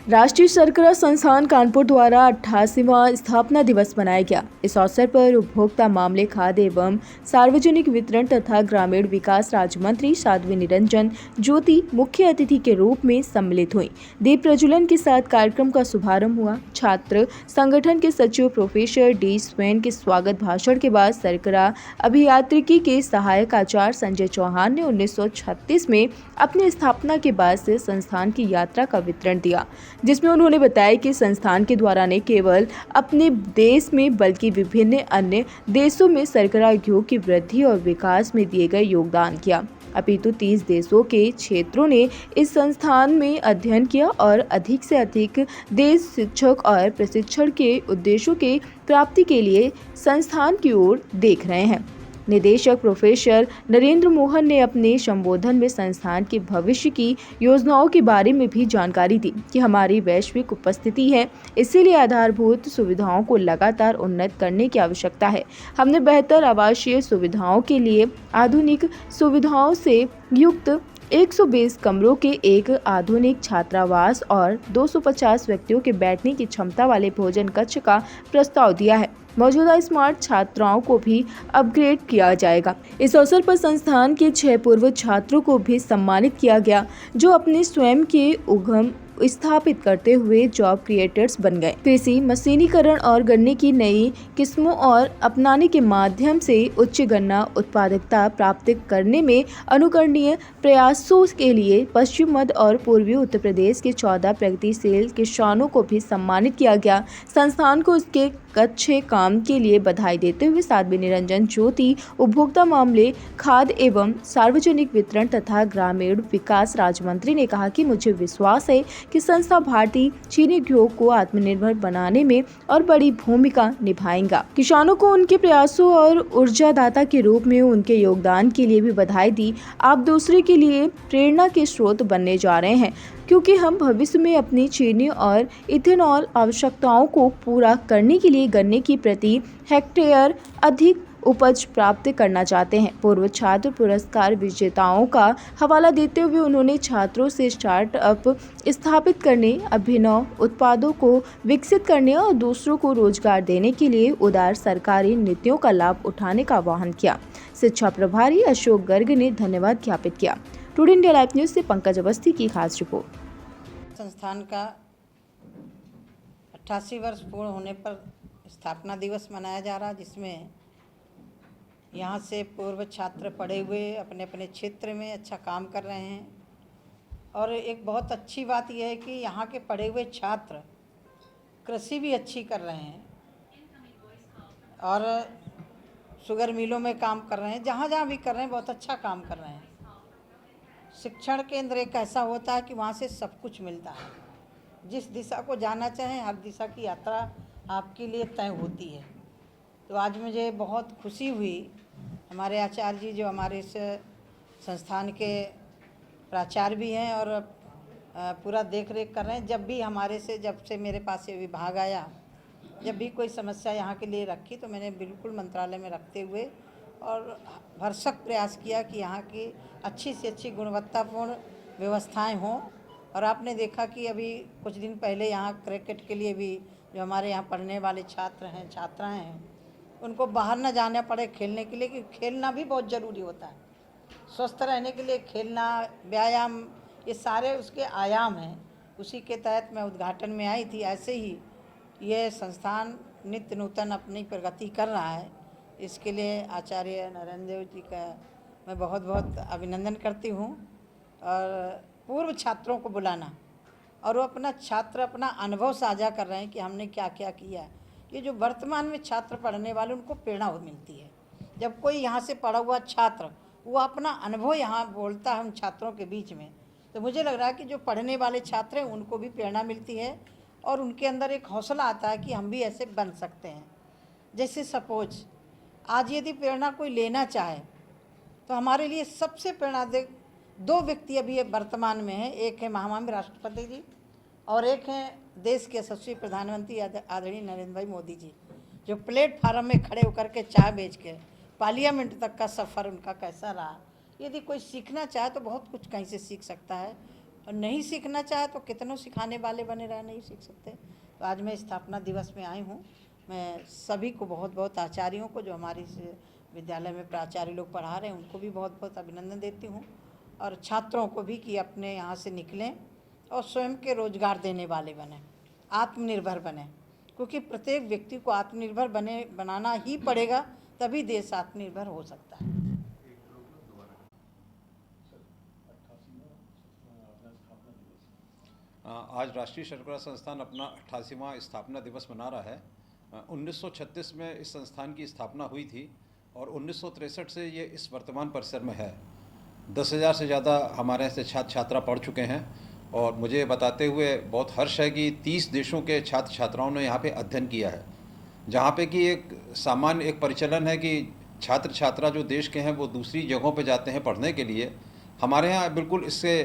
राष्ट्रीय शर्करा संस्थान कानपुर द्वारा 88वां स्थापना दिवस मनाया गया। इस अवसर पर उपभोक्ता मामले, खाद्य एवं सार्वजनिक वितरण तथा ग्रामीण विकास राज्य मंत्री साध्वी निरंजन ज्योति मुख्य अतिथि के रूप में सम्मिलित हुई। दीप प्रज्वलन के साथ कार्यक्रम का शुभारंभ हुआ। छात्र संगठन के सचिव प्रोफेसर डी स्वेन के स्वागत भाषण के बाद शर्करा अभियांत्रिकी के सहायक आचार्य संजय चौहान ने 1936 में अपनी स्थापना के बाद से संस्थान की यात्रा का विवरण दिया, जिसमें उन्होंने बताया कि संस्थान के द्वारा न केवल अपने देश में बल्कि विभिन्न अन्य देशों में शर्करा उद्योग की वृद्धि और विकास में दिए गए योगदान किया, अपितु 30 देशों के क्षेत्रों ने इस संस्थान में अध्ययन किया और अधिक से अधिक देश शिक्षक और प्रशिक्षण के उद्देश्यों के प्राप्ति के लिए संस्थान की ओर देख रहे हैं। निदेशक प्रोफेसर नरेंद्र मोहन ने अपने संबोधन में संस्थान के भविष्य की योजनाओं के बारे में भी जानकारी दी कि हमारी वैश्विक उपस्थिति है, इसीलिए आधारभूत सुविधाओं को लगातार उन्नत करने की आवश्यकता है। हमने बेहतर आवासीय सुविधाओं के लिए आधुनिक सुविधाओं से युक्त 120 कमरों के एक आधुनिक छात्रावास और 250 व्यक्तियों के बैठने की क्षमता वाले भोजन कक्ष का प्रस्ताव दिया है। मौजूदा स्मार्ट छात्राओं को भी अपग्रेड किया जाएगा। इस अवसर पर संस्थान के 6 पूर्व छात्रों को भी सम्मानित किया गया, जो अपने स्वयं के उद्यम स्थापित करते हुए जॉब क्रिएटर्स बन गए। कृषि मशीनीकरण और गन्ने की नई किस्मों और अपनाने के माध्यम से उच्च गन्ना उत्पादकता प्राप्त करने में अनुकरणीय प्रयासों के लिए पश्चिम मध्य और पूर्वी उत्तर प्रदेश के 14 प्रगतिशील किसानों को भी सम्मानित किया गया। संस्थान को उसके अच्छे काम के लिए बधाई देते हुए साध्वी निरंजन ज्योति उपभोक्ता मामले, खाद्य एवं सार्वजनिक वितरण तथा ग्रामीण विकास राज्य मंत्री ने कहा कि मुझे विश्वास है कि संस्था भारतीय चीनी उद्योग को आत्मनिर्भर बनाने में और बड़ी भूमिका निभाएगा। किसानों को उनके प्रयासों और ऊर्जादाता के रूप में उनके योगदान के लिए भी बधाई दी। आप दूसरे के लिए प्रेरणा के स्रोत बनने जा रहे हैं, क्योंकि हम भविष्य में अपनी चीनी और इथेनॉल आवश्यकताओं को पूरा करने के लिए गन्ने की प्रति हेक्टेयर अधिक उपज प्राप्त करना चाहते हैं। पूर्व छात्र पुरस्कार विजेताओं का हवाला देते हुए उन्होंने छात्रों से स्टार्टअप स्थापित करने, अभिनव उत्पादों को विकसित करने और दूसरों को रोजगार देने के लिए उदार सरकारी नीतियों का लाभ उठाने का आह्वान किया। शिक्षा प्रभारी अशोक गर्ग ने धन्यवाद ज्ञापित किया। टुडे इंडिया लाइव न्यूज से पंकज अवस्थी की खास रिपोर्ट। संस्थान का 88 वर्ष पूर्ण होने पर स्थापना दिवस मनाया जा रहा, जिसमें यहाँ से पूर्व छात्र पढ़े हुए अपने अपने क्षेत्र में अच्छा काम कर रहे हैं। और एक बहुत अच्छी बात यह है कि यहाँ के पढ़े हुए छात्र कृषि भी अच्छी कर रहे हैं और शुगर मिलों में काम कर रहे हैं। जहाँ जहाँ भी कर रहे हैं बहुत अच्छा काम कर रहे हैं। शिक्षण केंद्र एक ऐसा होता है कि वहाँ से सब कुछ मिलता है। जिस दिशा को जाना चाहें, हर दिशा की यात्रा आपके लिए तय होती है। तो आज मुझे बहुत खुशी हुई, हमारे आचार्य जी जो हमारे इस संस्थान के प्राचार्य भी हैं और पूरा देख रेख कर रहे हैं। जब से मेरे पास ये विभाग आया, जब भी कोई समस्या यहाँ के लिए रखी तो मैंने बिल्कुल मंत्रालय में रखते हुए और भरसक प्रयास किया कि यहाँ की अच्छी से अच्छी गुणवत्तापूर्ण व्यवस्थाएं हों। और आपने देखा कि अभी कुछ दिन पहले यहाँ क्रिकेट के लिए भी जो हमारे यहाँ पढ़ने वाले छात्र हैं, छात्राएं हैं, उनको बाहर न जाना पड़े खेलने के लिए, क्योंकि खेलना भी बहुत ज़रूरी होता है। स्वस्थ रहने के लिए खेलना, व्यायाम, ये सारे उसके आयाम हैं। उसी के तहत मैं उद्घाटन में आई थी। ऐसे ही ये संस्थान नित्य नूतन अपनी प्रगति कर रहा है। इसके लिए आचार्य नरेंद्र जी का मैं बहुत बहुत अभिनंदन करती हूँ। और पूर्व छात्रों को बुलाना और वो अपना अनुभव साझा कर रहे हैं कि हमने क्या क्या किया। ये जो वर्तमान में छात्र पढ़ने वाले, उनको प्रेरणा मिलती है। जब कोई यहाँ से पढ़ा हुआ छात्र वो अपना अनुभव यहाँ बोलता है उन छात्रों के बीच में, तो मुझे लग रहा है कि जो पढ़ने वाले छात्र हैं उनको भी प्रेरणा मिलती है और उनके अंदर एक हौसला आता है कि हम भी ऐसे बन सकते हैं। जैसे सपोज आज यदि प्रेरणा कोई लेना चाहे तो हमारे लिए सबसे प्रेरणादायक 2 व्यक्ति अभी वर्तमान में हैं। एक है महामहिम राष्ट्रपति जी और एक हैं देश के यशस्वी प्रधानमंत्री आदरणीय नरेंद्र भाई मोदी जी, जो प्लेटफार्म में खड़े होकर के चाय बेच के पार्लियामेंट तक का सफ़र उनका कैसा रहा। यदि कोई सीखना चाहे तो बहुत कुछ कहीं से सीख सकता है। और नहीं सीखना चाहे तो कितनों सिखाने वाले बने रहे, नहीं सीख सकते। तो आज मैं स्थापना दिवस में आई हूँ। मैं सभी को बहुत बहुत आचार्यों को, जो हमारे इस विद्यालय में प्राचार्य लोग पढ़ा रहे हैं, उनको भी बहुत बहुत अभिनंदन देती हूँ। और छात्रों को भी कि अपने यहाँ से निकलें और स्वयं के रोजगार देने वाले बने, आत्मनिर्भर बने, क्योंकि प्रत्येक व्यक्ति को आत्मनिर्भर बनाना ही पड़ेगा, तभी देश आत्मनिर्भर हो सकता है। आज राष्ट्रीय शर्करा संस्थान अपना 88वां स्थापना दिवस मना रहा है। 1936 में इस संस्थान की स्थापना हुई थी और 1963 से ये इस वर्तमान परिसर में है। 10,000 से ज़्यादा हमारे यहाँ से छात्र छात्रा पढ़ चुके हैं और मुझे बताते हुए बहुत हर्ष है कि 30 देशों के छात्र छात्राओं ने यहाँ पे अध्ययन किया है, जहाँ पे कि एक सामान्य एक परिचलन है कि छात्र छात्रा जो देश के हैं वो दूसरी जगहों पे जाते हैं पढ़ने के लिए। हमारे यहाँ बिल्कुल इससे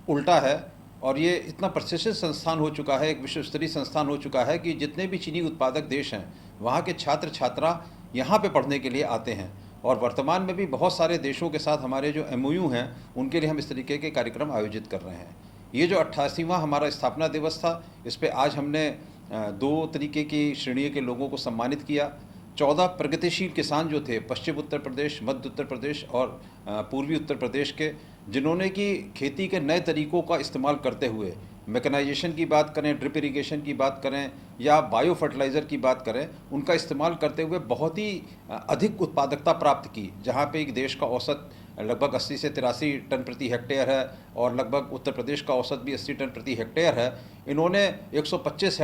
उल्टा है और ये इतना प्रतिष्ठित संस्थान हो चुका है, एक विश्व स्तरीय संस्थान हो चुका है कि जितने भी चीनी उत्पादक देश हैं वहाँ के छात्र छात्रा यहाँ पे पढ़ने के लिए आते हैं। और वर्तमान में भी बहुत सारे देशों के साथ हमारे जो MOU हैं उनके लिए हम इस तरीके के कार्यक्रम आयोजित कर रहे हैं। ये जो 88वां हमारा स्थापना दिवस था, इस पर आज हमने 2 तरीके की श्रेणी के लोगों को सम्मानित किया। 14 प्रगतिशील किसान जो थे पश्चिम उत्तर प्रदेश, मध्य उत्तर प्रदेश और पूर्वी उत्तर प्रदेश के, जिन्होंने कि खेती के नए तरीक़ों का इस्तेमाल करते हुए मैकेनाइजेशन की बात करें, ड्रिप इरिगेशन की बात करें या बायो फर्टिलाइज़र की बात करें, उनका इस्तेमाल करते हुए बहुत ही अधिक उत्पादकता प्राप्त की। जहाँ पे एक देश का औसत लगभग 80 से 83 टन प्रति हेक्टेयर है और लगभग उत्तर प्रदेश का औसत भी 80 टन प्रति हेक्टेयर है। इन्होंने 125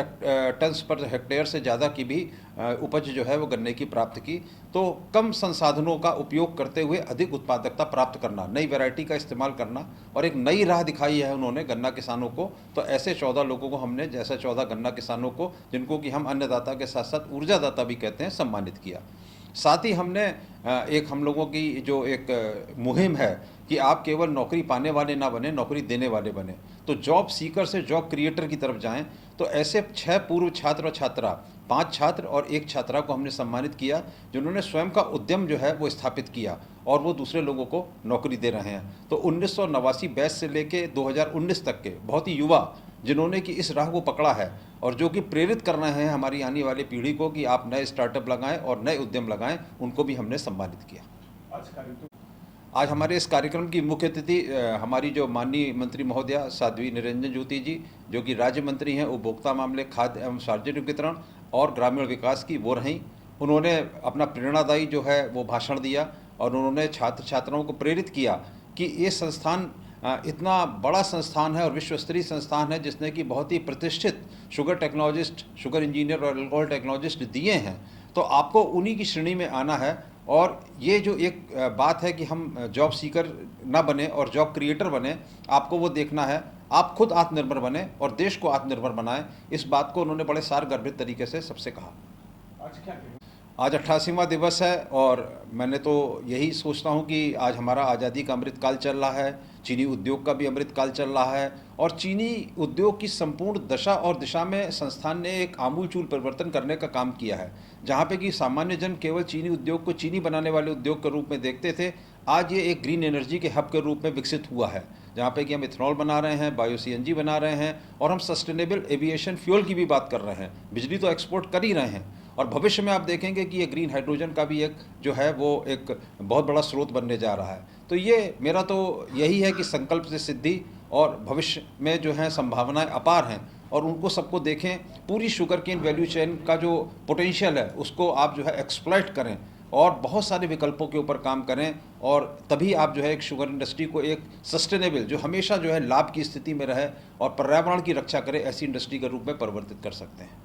टन पर हेक्टेयर से ज़्यादा की भी उपज जो है वो गन्ने की प्राप्त की। तो कम संसाधनों का उपयोग करते हुए अधिक उत्पादकता प्राप्त करना, नई वैरायटी का इस्तेमाल करना और एक नई राह दिखाई है उन्होंने गन्ना किसानों को। तो ऐसे 14 लोगों को हमने, जैसे 14 गन्ना किसानों को, जिनको कि हम अन्नदाता के साथ साथ ऊर्जादाता भी कहते हैं, सम्मानित किया। साथ ही हमने एक हम लोगों की जो एक मुहिम है कि आप केवल नौकरी पाने वाले ना बने, नौकरी देने वाले बने। तो जॉब सीकर से जॉब क्रिएटर की तरफ जाएं। तो ऐसे 6 पूर्व छात्र और छात्रा, 5 छात्र और 1 छात्रा को हमने सम्मानित किया, जिन्होंने स्वयं का उद्यम जो है वो स्थापित किया और वो दूसरे लोगों को नौकरी दे रहे हैं। तो 1989 बैच से लेके 2019 तक के बहुत ही युवा जिन्होंने कि इस राह को पकड़ा है और जो कि प्रेरित करना है हमारी आने वाली पीढ़ी को कि आप नए स्टार्टअप लगाएं और नए उद्यम लगाएं, उनको भी हमने सम्मानित किया। आज हमारे इस कार्यक्रम की मुख्य अतिथि हमारी जो माननीय मंत्री महोदया साध्वी निरंजन ज्योति जी, जो कि राज्य मंत्री हैं उपभोक्ता मामले, खाद्य एवं सार्वजनिक वितरण और ग्रामीण विकास की, वो रहीं। उन्होंने अपना प्रेरणादायी जो है वो भाषण दिया और उन्होंने छात्र छात्राओं को प्रेरित किया कि ये संस्थान इतना बड़ा संस्थान है और विश्व स्तरीय संस्थान है जिसने कि बहुत ही प्रतिष्ठित शुगर टेक्नोलॉजिस्ट, शुगर इंजीनियर और अल्कोहल टेक्नोलॉजिस्ट दिए हैं। तो आपको उन्हीं की श्रेणी में आना है। और ये जो एक बात है कि हम जॉब सीकर ना बने और जॉब क्रिएटर बने, आपको वो देखना है। आप खुद आत्मनिर्भर बने और देश को आत्मनिर्भर बनाएं। इस बात को उन्होंने बड़े सारगर्भित तरीके से सबसे कहा। आज 88वां दिवस है और मैंने तो यही सोचता हूँ कि आज हमारा आज़ादी का अमृतकाल चल रहा है, चीनी उद्योग का भी अमृतकाल चल रहा है और चीनी उद्योग की संपूर्ण दशा और दिशा में संस्थान ने एक आमूलचूल परिवर्तन करने का काम किया है। जहाँ पे कि सामान्य जन केवल चीनी उद्योग को चीनी बनाने वाले उद्योग के रूप में देखते थे, आज ये एक ग्रीन एनर्जी के हब के रूप में विकसित हुआ है, जहाँ पे कि हम इथेनॉल बना रहे हैं, बायो CNG बना रहे हैं और हम सस्टेनेबल एविएशन फ्यूल की भी बात कर रहे हैं। बिजली तो एक्सपोर्ट कर ही रहे हैं और भविष्य में आप देखेंगे कि ये ग्रीन हाइड्रोजन का भी एक जो है वो एक बहुत बड़ा स्रोत बनने जा रहा है। तो ये मेरा तो यही है कि संकल्प से सिद्धि और भविष्य में जो है संभावनाएं अपार हैं और उनको सबको देखें। पूरी शुगर केन वैल्यू चेन का जो पोटेंशियल है उसको आप जो है एक्सप्लॉइट करें और बहुत सारे विकल्पों के ऊपर काम करें और तभी आप जो है एक शुगर इंडस्ट्री को एक सस्टेनेबल, जो हमेशा जो है लाभ की स्थिति में रहे और पर्यावरण की रक्षा करे, ऐसी इंडस्ट्री के रूप में परिवर्तित कर सकते हैं।